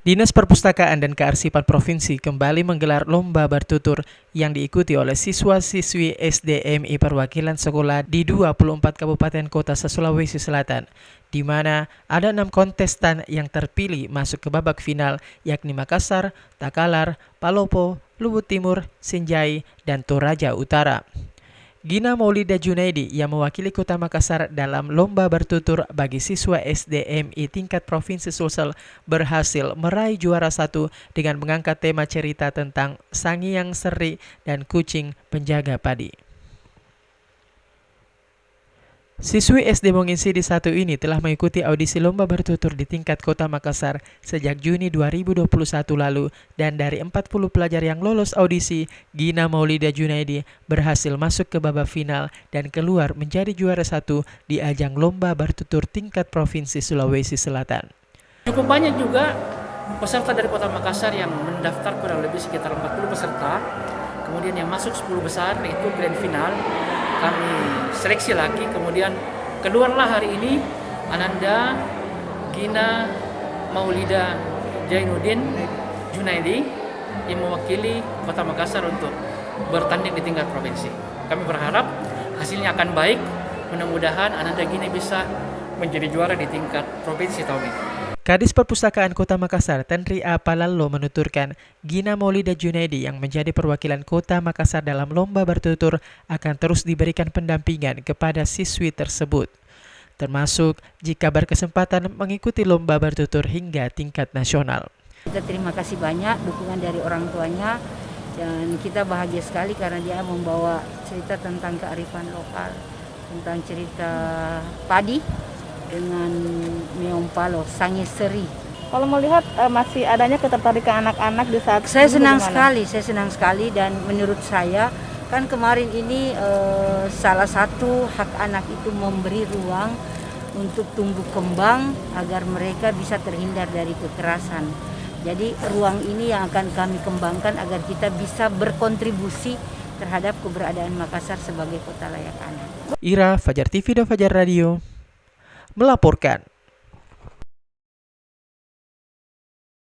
Dinas Perpustakaan dan Kearsipan Provinsi kembali menggelar lomba bertutur yang diikuti oleh siswa-siswi SDMI perwakilan sekolah di 24 kabupaten kota se-Sulawesi Selatan, di mana ada 6 kontestan yang terpilih masuk ke babak final, yakni Makassar, Takalar, Palopo, Luwu Timur, Sinjai, dan Toraja Utara. Gina Maulida Junaidi yang mewakili Kota Makassar dalam lomba bertutur bagi siswa SDMI tingkat Provinsi Sulsel berhasil meraih juara 1 dengan mengangkat tema cerita tentang Sangiang Seri dan kucing penjaga padi. Siswi SD Monginsidi 1 ini telah mengikuti audisi lomba bertutur di tingkat Kota Makassar sejak Juni 2021 lalu, dan dari 40 pelajar yang lolos audisi, Gina Maulida Junaidi berhasil masuk ke babak final dan keluar menjadi juara 1 di ajang lomba bertutur tingkat Provinsi Sulawesi Selatan. Cukup banyak juga peserta dari Kota Makassar yang mendaftar, kurang lebih sekitar 40 peserta. Kemudian yang masuk 10 besar itu grand final. Kami seleksi lagi, kemudian keluarlah hari ini Ananda Gina Maulida Jainuddin Junaidi yang mewakili Kota Makassar untuk bertanding di tingkat provinsi. Kami berharap hasilnya akan baik, mudah-mudahan Ananda Gina bisa menjadi juara di tingkat provinsi tahun ini. Kadis Perpustakaan Kota Makassar, Tanri A. Palallo menuturkan, Gina Maulida Junaidi yang menjadi perwakilan Kota Makassar dalam lomba bertutur akan terus diberikan pendampingan kepada siswi tersebut, termasuk jika berkesempatan mengikuti lomba bertutur hingga tingkat nasional. Kita terima kasih banyak dukungan dari orang tuanya, dan kita bahagia sekali karena dia membawa cerita tentang kearifan lokal, tentang cerita padi dengan Meong Palo, Sangi Seri. Kalau melihat masih adanya ketertarikan anak-anak di saat saya senang sekali, dan menurut saya kan kemarin ini salah satu hak anak itu memberi ruang untuk tumbuh kembang agar mereka bisa terhindar dari kekerasan. Jadi ruang ini yang akan kami kembangkan agar kita bisa berkontribusi terhadap keberadaan Makassar sebagai kota layak anak. Ira, Fajar TV dan Fajar Radio melaporkan.